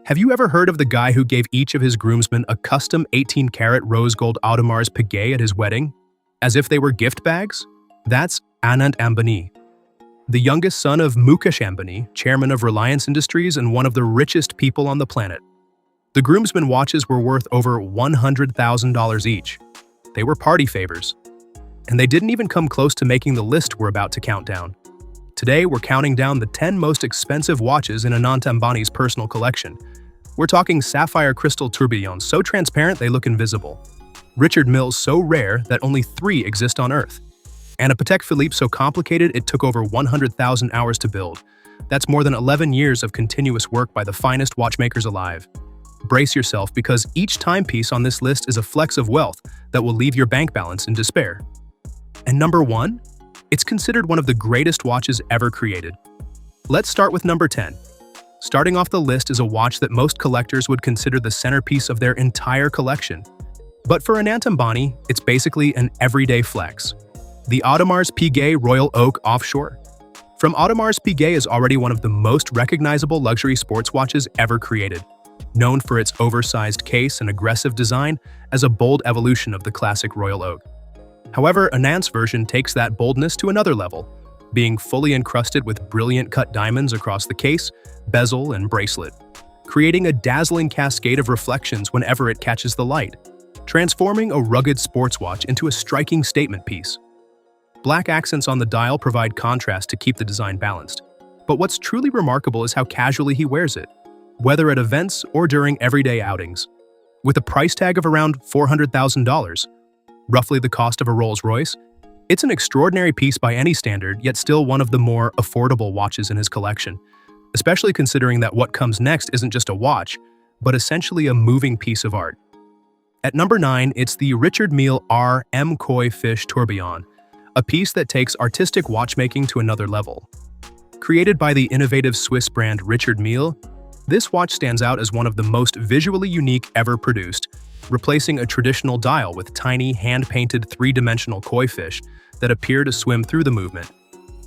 Have you ever heard of the guy who gave each of his groomsmen a custom 18-karat rose gold Audemars Piguet at his wedding, as if they were gift bags? That's Anant Ambani, the youngest son of Mukesh Ambani, chairman of Reliance Industries and one of the richest people on the planet. The groomsmen watches were worth over $100,000 each. They were party favors. And they didn't even come close to making the list we're about to count down. Today, we're counting down the 10 most expensive watches in Anant Ambani's personal collection. We're talking sapphire crystal tourbillons so transparent they look invisible, Richard Milles so rare that only 3 exist on Earth, and a Patek Philippe so complicated it took over 100,000 hours to build. That's more than 11 years of continuous work by the finest watchmakers alive. Brace yourself, because each timepiece on this list is a flex of wealth that will leave your bank balance in despair. And number 1? It's considered one of the greatest watches ever created. Let's start with number 10. Starting off the list is a watch that most collectors would consider the centerpiece of their entire collection. But for Anant Ambani, it's basically an everyday flex. The Audemars Piguet Royal Oak Offshore. From Audemars Piguet is already one of the most recognizable luxury sports watches ever created, known for its oversized case and aggressive design as a bold evolution of the classic Royal Oak. However, Anant's version takes that boldness to another level, being fully encrusted with brilliant cut diamonds across the case, bezel, and bracelet, creating a dazzling cascade of reflections whenever it catches the light, transforming a rugged sports watch into a striking statement piece. Black accents on the dial provide contrast to keep the design balanced, but what's truly remarkable is how casually he wears it, whether at events or during everyday outings. With a price tag of around $400,000, roughly the cost of a Rolls-Royce, it's an extraordinary piece by any standard, yet still one of the more affordable watches in his collection, especially considering that what comes next isn't just a watch, but essentially a moving piece of art. At number 9, it's the Richard Mille R. M. Koi Fish Tourbillon, a piece that takes artistic watchmaking to another level. Created by the innovative Swiss brand Richard Mille, this watch stands out as one of the most visually unique ever produced, replacing a traditional dial with tiny, hand-painted 3-dimensional koi fish that appear to swim through the movement.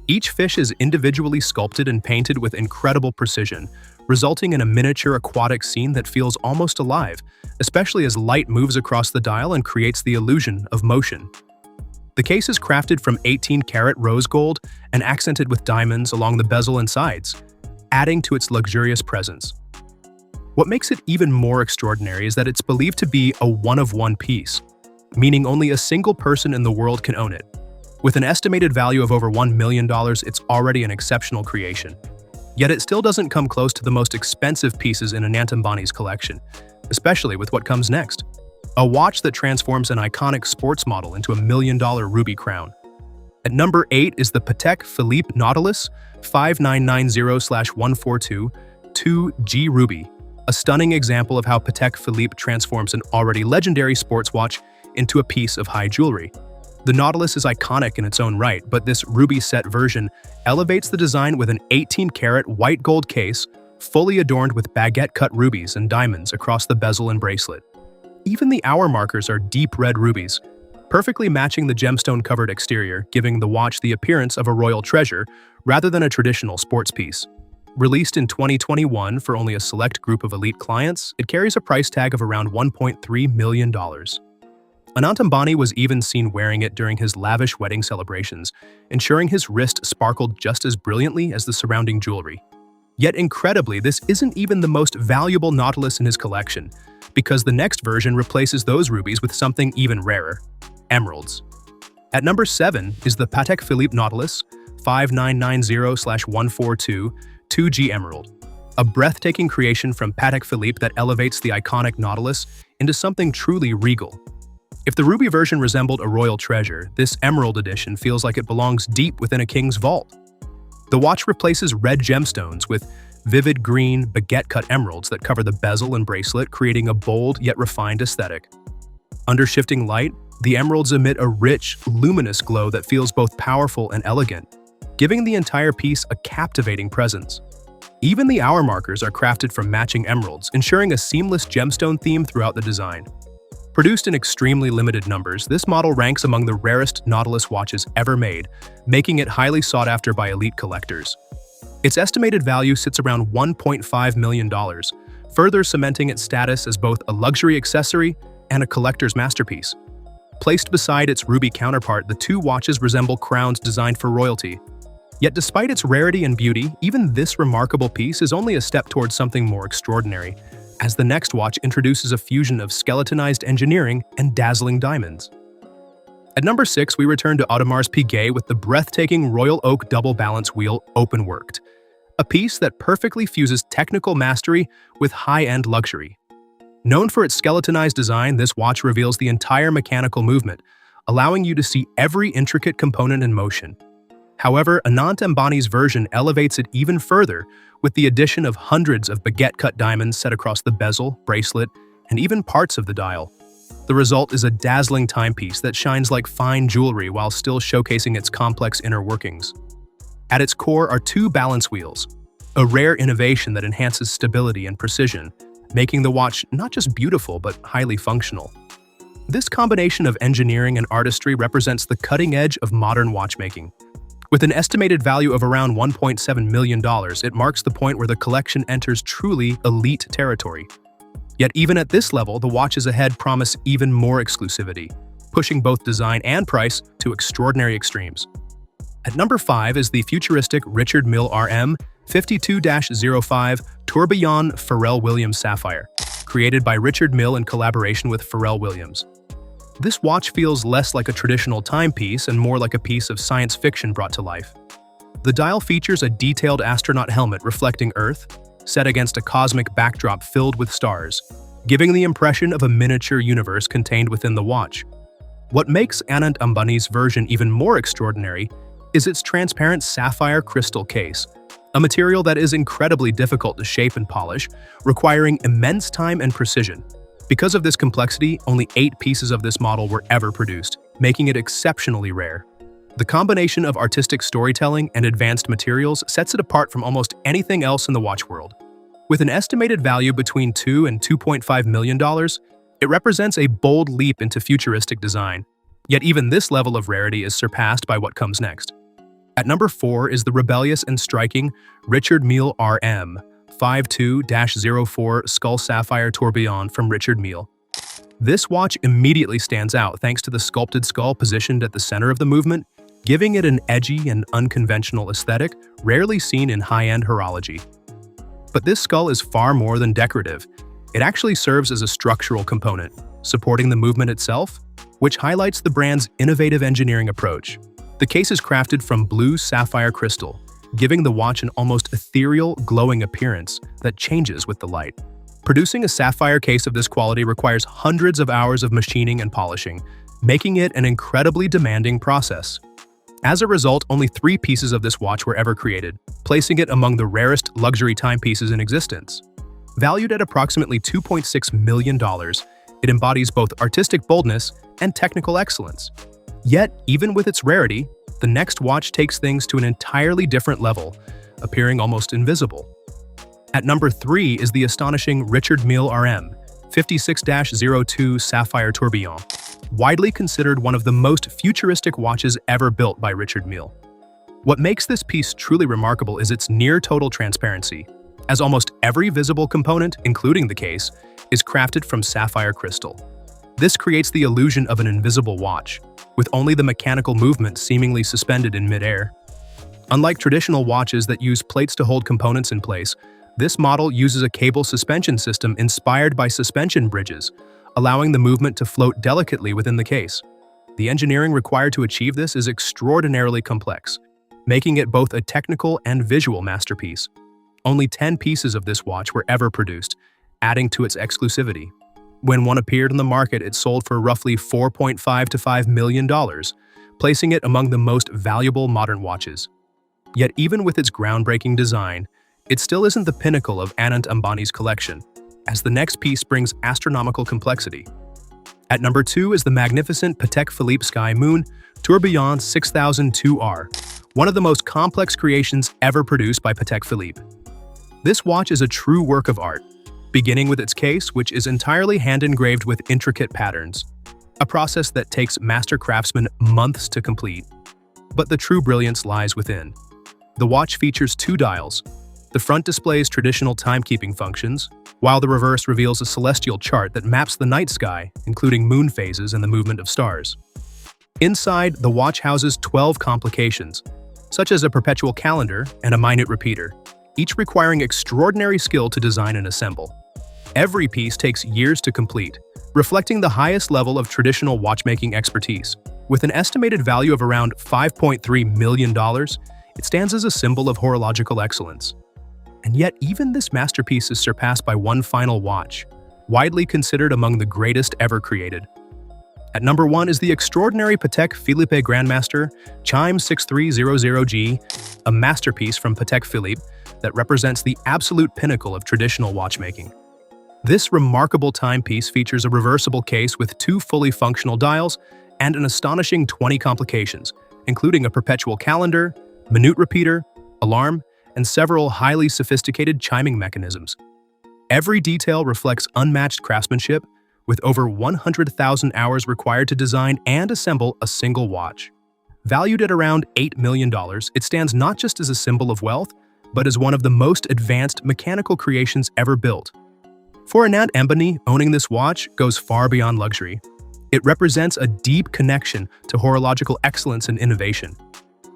Each fish is individually sculpted and painted with incredible precision, resulting in a miniature aquatic scene that feels almost alive, especially as light moves across the dial and creates the illusion of motion. The case is crafted from 18-karat rose gold and accented with diamonds along the bezel and sides, adding to its luxurious presence. What makes it even more extraordinary is that it's believed to be a one-of-one piece, meaning only a single person in the world can own it. With an estimated value of over $1 million, it's already an exceptional creation. Yet it still doesn't come close to the most expensive pieces in Anant Ambani's collection, especially with what comes next. A watch that transforms an iconic sports model into a $1 million ruby crown. At number 8 is the Patek Philippe Nautilus 5990/142 2G Ruby, a stunning example of how Patek Philippe transforms an already legendary sports watch into a piece of high jewelry. The Nautilus is iconic in its own right, but this ruby-set version elevates the design with an 18-karat white gold case, fully adorned with baguette-cut rubies and diamonds across the bezel and bracelet. Even the hour markers are deep red rubies, perfectly matching the gemstone-covered exterior, giving the watch the appearance of a royal treasure rather than a traditional sports piece. Released in 2021 for only a select group of elite clients, it carries a price tag of around $1.3 million. Anant Ambani was even seen wearing it during his lavish wedding celebrations, ensuring his wrist sparkled just as brilliantly as the surrounding jewelry. Yet incredibly, this isn't even the most valuable Nautilus in his collection, because the next version replaces those rubies with something even rarer: emeralds. At number 7 is the Patek Philippe Nautilus 5990/142 2G Emerald, a breathtaking creation from Patek Philippe that elevates the iconic Nautilus into something truly regal. If the ruby version resembled a royal treasure, this emerald edition feels like it belongs deep within a king's vault. The watch replaces red gemstones with vivid green, baguette-cut emeralds that cover the bezel and bracelet, creating a bold yet refined aesthetic. Under shifting light, the emeralds emit a rich, luminous glow that feels both powerful and elegant, giving the entire piece a captivating presence. Even the hour markers are crafted from matching emeralds, ensuring a seamless gemstone theme throughout the design. Produced in extremely limited numbers, this model ranks among the rarest Nautilus watches ever made, making it highly sought after by elite collectors. Its estimated value sits around $1.5 million, further cementing its status as both a luxury accessory and a collector's masterpiece. Placed beside its ruby counterpart, the two watches resemble crowns designed for royalty. Yet despite its rarity and beauty, even this remarkable piece is only a step towards something more extraordinary, as the next watch introduces a fusion of skeletonized engineering and dazzling diamonds. At number 6, we return to Audemars Piguet with the breathtaking Royal Oak double balance wheel open-worked, a piece that perfectly fuses technical mastery with high-end luxury. Known for its skeletonized design, this watch reveals the entire mechanical movement, allowing you to see every intricate component in motion. However, Anant Ambani's version elevates it even further with the addition of hundreds of baguette-cut diamonds set across the bezel, bracelet, and even parts of the dial. The result is a dazzling timepiece that shines like fine jewelry while still showcasing its complex inner workings. At its core are two balance wheels, a rare innovation that enhances stability and precision, making the watch not just beautiful but highly functional. This combination of engineering and artistry represents the cutting edge of modern watchmaking. With an estimated value of around $1.7 million, it marks the point where the collection enters truly elite territory. Yet even at this level, the watches ahead promise even more exclusivity, pushing both design and price to extraordinary extremes. At number 5 is the futuristic Richard Mille RM 52-05 Tourbillon Pharrell Williams Sapphire, created by Richard Mille in collaboration with Pharrell Williams. This watch feels less like a traditional timepiece and more like a piece of science fiction brought to life. The dial features a detailed astronaut helmet reflecting Earth, set against a cosmic backdrop filled with stars, giving the impression of a miniature universe contained within the watch. What makes Anant Ambani's version even more extraordinary is its transparent sapphire crystal case, a material that is incredibly difficult to shape and polish, requiring immense time and precision. Because of this complexity, only 8 pieces of this model were ever produced, making it exceptionally rare. The combination of artistic storytelling and advanced materials sets it apart from almost anything else in the watch world. With an estimated value between $2 and $2.5 million, it represents a bold leap into futuristic design. Yet even this level of rarity is surpassed by what comes next. At number 4 is the rebellious and striking Richard Mille RM 52-04 Skull Sapphire Tourbillon from Richard Mille. This watch immediately stands out thanks to the sculpted skull positioned at the center of the movement, giving it an edgy and unconventional aesthetic rarely seen in high-end horology. But this skull is far more than decorative. It actually serves as a structural component, supporting the movement itself, which highlights the brand's innovative engineering approach. The case is crafted from blue sapphire crystal, giving the watch an almost ethereal, glowing appearance that changes with the light. Producing a sapphire case of this quality requires hundreds of hours of machining and polishing, making it an incredibly demanding process. As a result, only 3 pieces of this watch were ever created, placing it among the rarest luxury timepieces in existence. Valued at approximately $2.6 million, it embodies both artistic boldness and technical excellence. Yet, even with its rarity, the next watch takes things to an entirely different level, appearing almost invisible. At number 3 is the astonishing Richard Mille RM 56-02 Sapphire Tourbillon, widely considered one of the most futuristic watches ever built by Richard Mille. What makes this piece truly remarkable is its near-total transparency, as almost every visible component, including the case, is crafted from sapphire crystal. This creates the illusion of an invisible watch, with only the mechanical movement seemingly suspended in mid-air. Unlike traditional watches that use plates to hold components in place, this model uses a cable suspension system inspired by suspension bridges, allowing the movement to float delicately within the case. The engineering required to achieve this is extraordinarily complex, making it both a technical and visual masterpiece. Only 10 pieces of this watch were ever produced, adding to its exclusivity. When one appeared on the market, it sold for roughly $4.5 to $5 million, placing it among the most valuable modern watches. Yet even with its groundbreaking design, it still isn't the pinnacle of Anant Ambani's collection, as the next piece brings astronomical complexity. At number 2 is the magnificent Patek Philippe Sky Moon Tourbillon 6002R, one of the most complex creations ever produced by Patek Philippe. This watch is a true work of art, beginning with its case, which is entirely hand-engraved with intricate patterns, a process that takes master craftsmen months to complete. But the true brilliance lies within. The watch features 2 dials, The front displays traditional timekeeping functions, while the reverse reveals a celestial chart that maps the night sky, including moon phases and the movement of stars. Inside, the watch houses 12 complications, such as a perpetual calendar and a minute repeater, each requiring extraordinary skill to design and assemble. Every piece takes years to complete, reflecting the highest level of traditional watchmaking expertise. With an estimated value of around $5.3 million, it stands as a symbol of horological excellence. And yet, even this masterpiece is surpassed by one final watch, widely considered among the greatest ever created. At number 1 is the extraordinary Patek Philippe Grandmaster Chime 6300G, a masterpiece from Patek Philippe that represents the absolute pinnacle of traditional watchmaking. This remarkable timepiece features a reversible case with 2 fully functional dials and an astonishing 20 complications, including a perpetual calendar, minute repeater, alarm, and several highly sophisticated chiming mechanisms. Every detail reflects unmatched craftsmanship, with over 100,000 hours required to design and assemble a single watch. Valued at around $8 million, it stands not just as a symbol of wealth, but as one of the most advanced mechanical creations ever built. For Anant Ambani, owning this watch goes far beyond luxury. It represents a deep connection to horological excellence and innovation.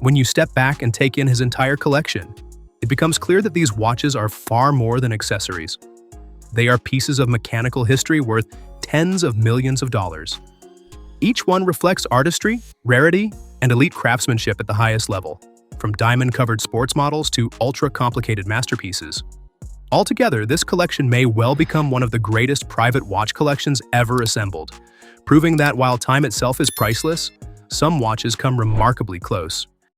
When you step back and take in his entire collection, it becomes clear that these watches are far more than accessories. They are pieces of mechanical history worth tens of millions of dollars. Each one reflects artistry, rarity, and elite craftsmanship at the highest level, from diamond-covered sports models to ultra-complicated masterpieces. Altogether, this collection may well become one of the greatest private watch collections ever assembled, proving that while time itself is priceless, some watches come remarkably close.